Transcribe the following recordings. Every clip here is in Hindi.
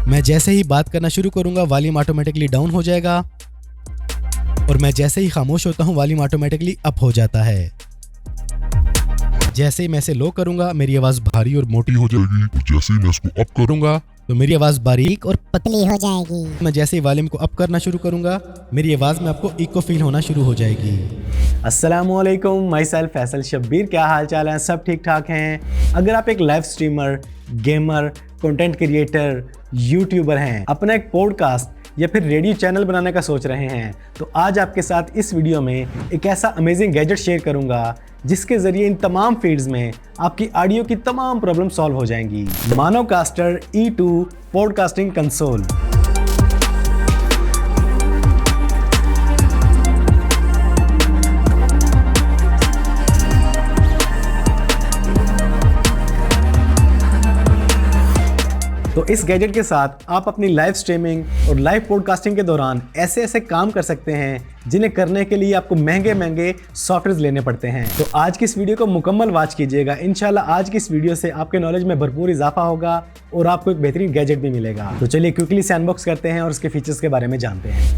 मैं जैसे ही बात करना शुरू करूंगा वॉल्यूम ऑटोमेटिकली डाउन हो जाएगा और मैं जैसे ही खामोश होता हूं वॉल्यूम ऑटोमेटिकली अप हो जाता है। जैसे ही मैं इसे लो करूंगा मेरी आवाज भारी और मोटी हो जाएगी और जैसे ही मैं इसको अप करूंगा तो मेरी आवाज बारीक और पतली हो जाएगी। मैं जैसे ही वॉल्यूम को अप करना शुरू करूंगा मेरी आवाज में आपको इको फील होना शुरू हो जाएगी। अस्सलामुअलैकुम, माई सेल्फ फैसल शब्बीर। क्या हाल चाल है? सब ठीक ठाक हैं? अगर आप एक live streamer, gamer, content creator, YouTuber हैं, अपना एक पॉडकास्ट या फिर रेडियो चैनल बनाने का सोच रहे हैं, तो आज आपके साथ इस वीडियो में एक ऐसा अमेजिंग गैजेट शेयर करूंगा जिसके जरिए इन तमाम फील्ड्स में आपकी ऑडियो की तमाम प्रॉब्लम सॉल्व हो जाएंगी। मानोकास्टर E2 पॉडकास्टिंग कंसोल। तो इस गैजेट के साथ आप अपनी लाइव स्ट्रीमिंग और लाइव पॉडकास्टिंग के दौरान ऐसे ऐसे काम कर सकते हैं जिन्हें करने के लिए आपको महंगे महंगे सॉफ्टवेयर लेने पड़ते हैं। तो आज की इस वीडियो को मुकम्मल वॉच कीजिएगा। इंशाल्लाह आज की इस वीडियो से आपके नॉलेज में भरपूर इजाफा होगा और आपको एक बेहतरीन गैजेट भी मिलेगा। तो चलिए क्विकली से अनबॉक्स करते हैं और उसके फीचर्स के बारे में जानते हैं।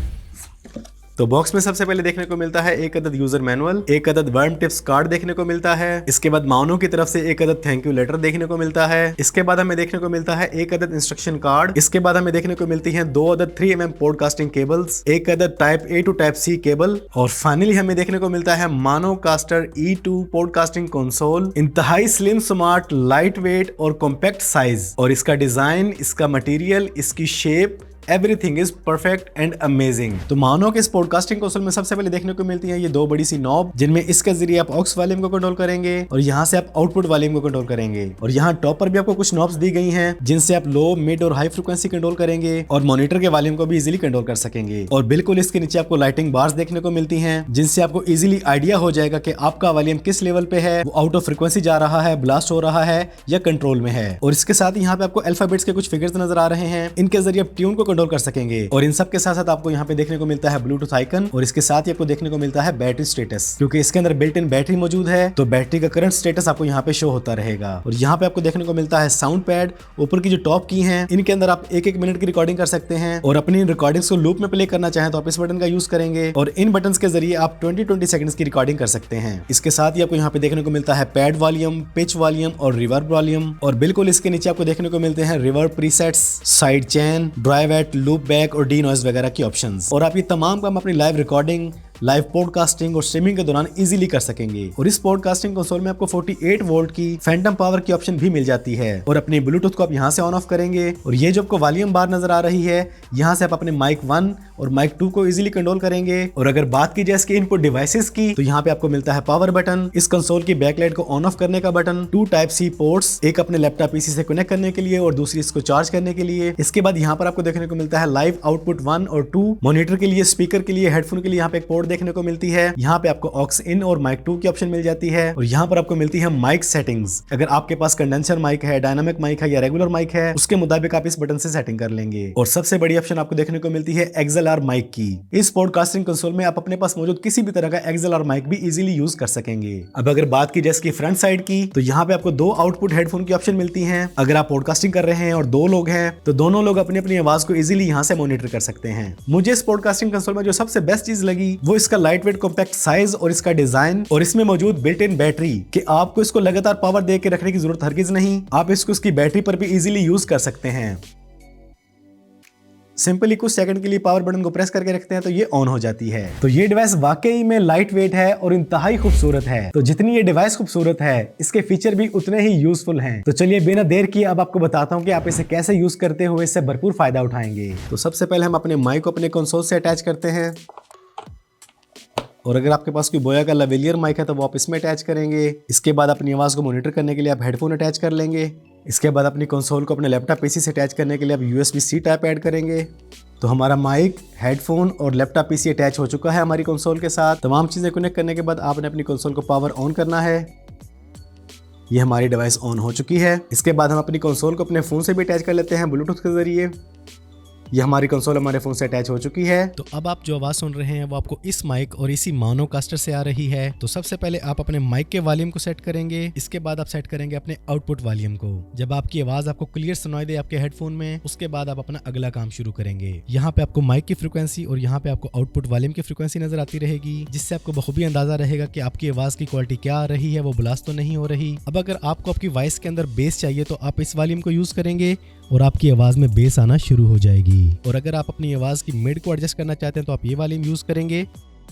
तो बॉक्स में सबसे पहले देखने को मिलता है एक अदद यूजर मैनुअल, एक अदद वर्म टिप्स कार्ड देखने को मिलता है। इसके बाद मानो की तरफ से एक अदद थैंक यू लेटर देखने को मिलता है। इसके बाद हमें देखने को मिलता है एक अदद इंस्ट्रक्शन कार्ड। इसके बाद हमें देखने को मिलती है 2 अदद 3mm पॉडकास्टिंग केबल्स, एक अदद type A to type C cable और फाइनली हमें देखने को मिलता है मानोकास्टर E2 पॉडकास्टिंग कंसोल। इंतहाई स्लिम, स्मार्ट, लाइट वेट और कॉम्पैक्ट साइज, और इसका डिजाइन, इसका मटेरियल, इसकी shape, everything is perfect and amazing. तो मानो के इस पॉडकास्टिंग कंसोल में सबसे पहले देखने को मिलती है ये 2 बड़ी सी नॉब, जिनमें इसके जरिए आप ऑक्स वॉल्यूम को कंट्रोल करेंगे और यहाँ से आप आउटपुट वॉल्यूम को कंट्रोल करेंगे। और यहाँ टॉप पर भी आपको कुछ नॉब्स दी गई हैं जिनसे आप लो, मिड और हाई फ्रीक्वेंसी कंट्रोल करेंगे और मॉनिटर के वॉल्यूम को भी इजीली कंट्रोल कर सकेंगे। और बिल्कुल इसके नीचे आपको लाइटिंग बार्स देखने को मिलती हैं जिनसे आपको इजीली आइडिया हो जाएगा कि आपका वॉल्यूम किस लेवल पे है, वो आउट ऑफ फ्रीक्वेंसी जा रहा है, ब्लास्ट हो रहा है या कंट्रोल में है। और इसके साथ यहाँ पे आपको अल्फाबेट्स के कुछ फिगर्स नजर आ रहे हैं, इनके जरिए आप ट्यून को कंट्रोल कर सकेंगे। और इन सब के साथ साथ आपको यहाँ पे देखने को मिलता है ब्लूटूथ आइकन और इसके साथ ही आपको देखने को मिलता है बैटरी स्टेटस, क्योंकि इसके अंदर बिल्ट इन बैटरी मौजूद है तो बैटरी का करंट स्टेटस आपको यहाँ पे शो होता रहेगा। और यहाँ पे आपको देखने को मिलता है साउंड पैड। ऊपर की जो टॉप की हैं, इनके अंदर आप 1-1 मिनट की रिकॉर्डिंग कर सकते हैं और अपनी रिकॉर्डिंग्स को लूप में प्ले करना चाहें तो आप इस बटन का यूज करेंगे और इन बटन के जरिए आप 20-20 सेकंड्स की रिकॉर्डिंग कर सकते हैं। इसके साथ ही आपको यहाँ पे देखने को मिलता है पैड वॉल्यूम, पिच वॉल्यूम और रिवर्ब वॉल्यूम। और बिल्कुल इसके नीचे आपको देखने को मिलते हैं reverb presets, side chain, drive eight, loop back और डी नॉइज वगैरह की ऑप्शंस। और आप ये तमाम काम अपनी लाइव रिकॉर्डिंग, लाइव पॉडकास्टिंग और स्ट्रीमिंग के दौरान इजीली कर सकेंगे। और इस पॉडकास्टिंग कंसोल में आपको 48 वोल्ट की फैंटम पावर की ऑप्शन भी मिल जाती है। और अपने ब्लूटूथ को आप यहाँ से ऑन ऑफ करेंगे और ये जो आपको वॉल्यूम बार नजर आ रही है, यहाँ से आप अपने माइक 1 और माइक 2 को इजीली कंट्रोल करेंगे। और अगर बात की जाए इसके इनपुट डिवाइसेस की, तो यहाँ पे आपको मिलता है पावर बटन, इस कंसोल की बैकलाइट को ऑन ऑफ करने का बटन, 2 टाइप C पोर्ट्स, एक अपने लैपटॉप PC से कनेक्ट करने के लिए और दूसरी इसको चार्ज करने के लिए। इसके बाद यहाँ पर आपको देखने को मिलता है लाइव आउटपुट 1 और 2, मॉनिटर के लिए, स्पीकर के लिए, हेडफोन के लिए यहाँ पे एक पोर्ट देखने को मिलती है। यहाँ पे आपको ऑक्स इन और माइक 2 की ऑप्शन मिल जाती है। और यहाँ पर आपको मिलती है माइक सेटिंग्स। अगर आपके पास कंडेंसर माइक है, डायनामिक माइक है या रेगुलर माइक है, उसके मुताबिक आप इस बटन से सेटिंग कर लेंगे। और सबसे बड़ी ऑप्शन आपको देखने को मिलती है XLR माइक की। इस पॉडकास्टिंग कंसोल में आप अपने पास मौजूद किसी भी तरह का XLR माइक भी इजीली यूज कर सकेंगे। अब अगर बात की जाए इसकी फ्रंट साइड की, तो यहाँ पे आपको 2 आउटपुट हेडफोन की ऑप्शन मिलती है। अगर आप पॉडकास्टिंग कर रहे हैं और 2 लोग हैं, तो दोनों लोग अपनी अपनी आवाज को इजीली यहाँ से मॉनिटर कर सकते हैं। मुझे इस पॉडकास्टिंग कंसोल में जो सबसे बेस्ट चीज लगी वो इसका लाइट वेट कॉम्पैक्ट साइज और इसका डिजाइन और इसमें मौजूद बिल्ट इन बैटरी, कि आपको इसको लगातार पावर दे के रखने की जरूरत हरगिज नहीं। आप इसको इसकी बैटरी पर भी इजीली यूज कर सकते हैं। सिंपली कुछ सेकंड के लिए पावर बटन को प्रेस करके रखते हैं तो ये ऑन हो जाती है। तो ये डिवाइस वाकई में लाइट वेट है और इंतहाई खूबसूरत है। तो जितनी ये डिवाइस खूबसूरत है, इसके फीचर भी उतने ही यूजफुल हैं। तो चलिए बिना देर किए अब आपको बताता हूँ कि आप इसे कैसे यूज करते हुए इससे भरपूर फायदा उठाएंगे। तो सबसे पहले हम अपने माइक को अपने कंसोल से अटैच करते हैं। और अगर आपके पास कोई बोया का लवेलियर माइक है तो वो आप इसमें अटैच करेंगे। इसके बाद अपनी आवाज़ को मॉनिटर करने के लिए आप हेडफोन अटैच कर लेंगे। इसके बाद अपनी कंसोल को अपने लैपटॉप PC से अटैच करने के लिए आप USB-C टाइप ऐड करेंगे। तो हमारा माइक, हेडफोन और लैपटॉप PC अटैच हो चुका है हमारी कंसोल के साथ। तमाम चीज़ें कनेक्ट करने के बाद आपने अपनी कंसोल को पावर ऑन करना है। ये हमारी डिवाइस ऑन हो चुकी है। इसके बाद हम अपनी कंसोल को अपने फ़ोन से भी अटैच कर लेते हैं ब्लूटूथ के ज़रिए। ये हमारी कंसोल हमारे फोन से अटैच हो चुकी है। तो अब आप जो आवाज सुन रहे हैं वो आपको इस माइक और इसी मोनोकास्टर से आ रही है। तो सबसे पहले आप अपने माइक के वॉल्यूम को सेट करेंगे, इसके बाद आप सेट करेंगे अपने आउटपुट वॉल्यूम को। जब आपकी आवाज आपको क्लियर सुनाई दे आपके हेडफोन में, उसके बाद आप अपना अगला काम शुरू करेंगे। यहाँ पे आपको माइक की फ्रीक्वेंसी और यहाँ पे आपको आउटपुट वॉल्यूम की फ्रीक्वेंसी नजर आती रहेगी, जिससे आपको बखूबी अंदाजा रहेगा कि आपकी आवाज की क्वालिटी क्या आ रही है, वो ब्लास्ट तो नहीं हो रही। अब अगर आपको आपकी वॉइस के अंदर बेस चाहिए तो आप इस वॉल्यूम को यूज करेंगे और आपकी आवाज में बेस आना शुरू हो जाएगी। और अगर आप अपनी आवाज की मिड को एडजस्ट करना चाहते हैं तो आप ये वॉल्यूम यूज करेंगे।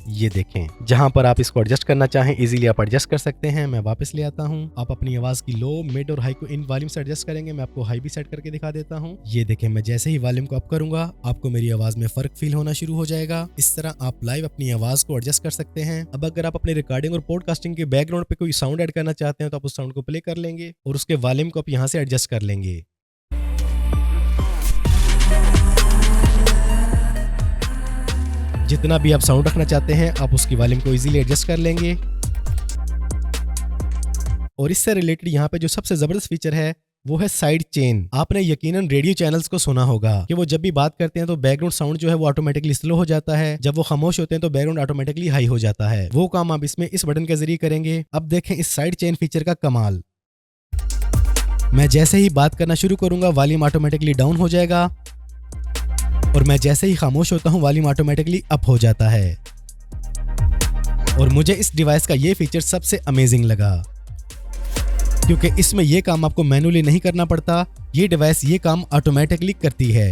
ये देखें, जहां पर आप इसको एडजस्ट करना चाहें इजीली आप एडजस्ट कर सकते हैं। मैं वापस ले आता हूं। आप अपनी आवाज की लो, मिड और हाई को इन वॉल्यूम से एडजस्ट करेंगे। मैं आपको हाई भी सेट करके दिखा देता हूं। ये देखें, मैं जैसे ही वॉल्यूम को अप करूंगा आपको मेरी आवाज में फर्क फील होना शुरू हो जाएगा। इस तरह आप लाइव अपनी आवाज को एडजस्ट कर सकते हैं। अब अगर आप अपनी रिकॉर्डिंग और पॉडकास्टिंग के बैकग्राउंड पे कोई साउंड ऐड करना चाहते हैं तो आप उस साउंड को प्ले कर लेंगे और उसके वॉल्यूम को आप यहाँ से एडजस्ट कर लेंगे। जितना भी आप साउंड रखना चाहते हैं आप उसकी वॉल्यूम को इजीली एडजस्ट कर लेंगे। और इससे रिलेटेड यहाँ पे जो सबसे जबरदस्त फीचर है वो है साइड चेन। आपने यकीनन रेडियो चैनल्स को सुना होगा कि वो जब भी बात करते हैं तो बैकग्राउंड साउंड जो है वो ऑटोमेटिकली स्लो हो जाता है। जब वो खामोश होते हैं तो बैकग्राउंड ऑटोमेटिकली हाई हो जाता है। वो काम आप इसमें इस बटन के जरिए करेंगे। अब देखें इस साइड चेन फीचर का कमाल। मैं जैसे ही बात करना शुरू करूंगा वॉल्यूम ऑटोमेटिकली डाउन हो जाएगा और मैं जैसे ही खामोश होता हूं वॉल्यूम ऑटोमेटिकली अप हो जाता है। और मुझे इस डिवाइस का ये फीचर सबसे अमेजिंग लगा क्योंकि इसमें ये काम आपको मैनुअली नहीं करना पड़ता, ये डिवाइस ये काम ऑटोमेटिकली करती है।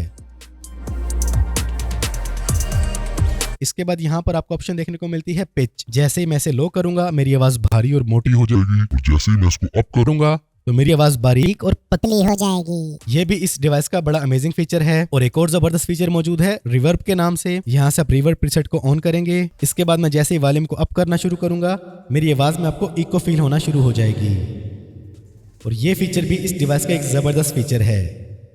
इसके बाद यहाँ पर आपको ऑप्शन देखने को मिलती है पिच। जैसे ही मैं इसे लो करूंगा मेरी आवाज भारी और मोटी हो जाएगी और जैसे ही मैं इसको अप करूंगा तो मेरी आवाज बारीक और पतली हो जाएगी। ये भी इस डिवाइस का बड़ा अमेजिंग फीचर है। और एक और जबरदस्त फीचर मौजूद है रिवर्ब के नाम से। यहाँ से आप रिवर्ब प्रीसेट को ऑन करेंगे। इसके बाद मैं जैसे ही वॉल्यूम को अप करना शुरू करूंगा मेरी आवाज में आपको इको फील होना शुरू हो जाएगी। और ये फीचर भी इस डिवाइस का एक जबरदस्त फीचर है।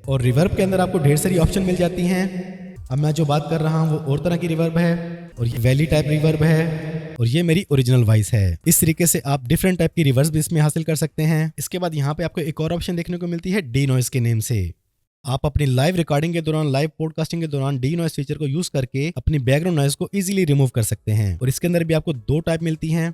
और रिवर्ब के अंदर आपको ढेर सारी ऑप्शन मिल जाती हैं। अब मैं जो बात कर रहा हूँ वो और तरह की रिवर्ब है और ये वैली टाइप रिवर्ब है और ये मेरी ओरिजिनल वॉइस है। इस तरीके से आप डिफरेंट टाइप की रिवर्ब्स भी इसमें हासिल कर सकते हैं। इसके बाद यहाँ पे आपको एक और ऑप्शन देखने को मिलती है डी नॉइस के नेम से। आप अपनी लाइव रिकॉर्डिंग के दौरान, लाइव पॉडकास्टिंग के दौरान डी नॉइस फीचर को यूज करके अपनी बैकग्राउंड नॉइस को इजीली रिमूव कर सकते हैं। और इसके अंदर भी आपको दो टाइप मिलती हैं।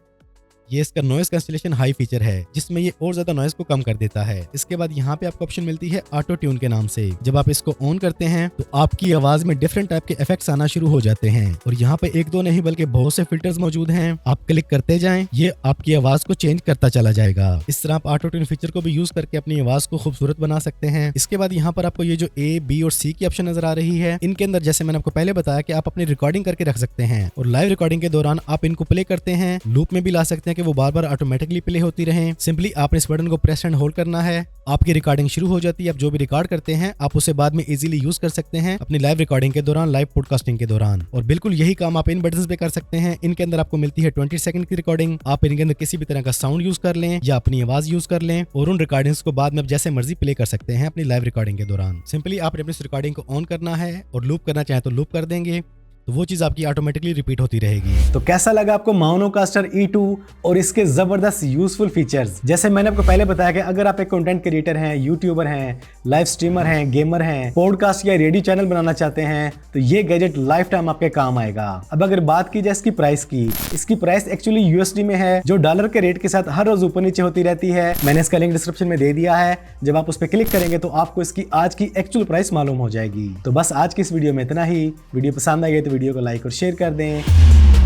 ये इसका नॉइस कैंसिलेशन हाई फीचर है जिसमें ये और ज्यादा नॉइस को कम कर देता है। इसके बाद यहाँ पे आपको ऑप्शन मिलती है ऑटो ट्यून के नाम से। जब आप इसको ऑन करते हैं तो आपकी आवाज में डिफरेंट टाइप के इफेक्ट्स आना शुरू हो जाते हैं। और यहाँ पे एक दो नहीं बल्कि बहुत से फिल्टर्स मौजूद हैं। आप क्लिक करते जाएं, ये आपकी आवाज को चेंज करता चला जाएगा। इस तरह आप ऑटो ट्यून फीचर को भी यूज करके अपनी आवाज को खूबसूरत बना सकते हैं। इसके बाद यहाँ पर आपको ये जो ए, बी और सी की ऑप्शन नजर आ रही है, इनके अंदर जैसे मैंने आपको पहले बताया कि आप अपनी रिकॉर्डिंग करके रख सकते हैं और लाइव रिकॉर्डिंग के दौरान आप इनको प्ले करते हैं, लूप में भी ला सकते हैं कि वो बार बार ऑटोमेटिकली प्ले होती रहे। सिंपली आपने इस बटन को प्रेस एंड होल्ड करना है, आपकी रिकॉर्डिंग शुरू हो जाती है। आप जो भी रिकॉर्ड करते हैं आप उसे बाद में इजीली यूज कर सकते हैं अपनी लाइव रिकॉर्डिंग के दौरान, लाइव पॉडकास्टिंग के दौरान। और बिल्कुल यही काम आप इन बटन्स पे कर सकते हैं। इनके अंदर आपको मिलती है 20 सेकंड की रिकॉर्डिंग। आप इनके अंदर किसी भी तरह का साउंड यूज कर लें या अपनी आवाज यूज कर लें और उन रिकॉर्डिंग्स को बाद में आप जैसे मर्जी प्ले कर सकते हैं अपनी लाइव रिकॉर्डिंग के दौरान। सिंपली आपने अपनी रिकॉर्डिंग को ऑन करना है और लूप करना चाहे तो लूप कर देंगे, तो वो चीज आपकी ऑटोमेटिकली रिपीट होती रहेगी। तो कैसा लगा आपको मोनोकास्टर E2 और इसके जबरदस्त यूजफुल फीचर्स? जैसे मैंने आपको पहले बताया कि अगर आप एक कंटेंट क्रिएटर हैं, यूट्यूबर हैं, लाइव स्ट्रीमर हैं, गेमर हैं, पॉडकास्ट या रेडियो चैनल बनाना चाहते हैं तो ये गैजेट लाइफ टाइम आपके काम आएगा। अब अगर बात की जाए इसकी प्राइस की, इसकी प्राइस एक्चुअली USD में है जो डॉलर के रेट के साथ हर रोज ऊपर नीचे होती रहती है। मैंने इसका लिंक डिस्क्रिप्शन में दे दिया है। जब आप उस पर क्लिक करेंगे तो आपको इसकी आज की एक्चुअल प्राइस मालूम हो जाएगी। तो बस आज की इस वीडियो में इतना ही। वीडियो पसंद आई है तो वीडियो को लाइक और शेयर कर दें।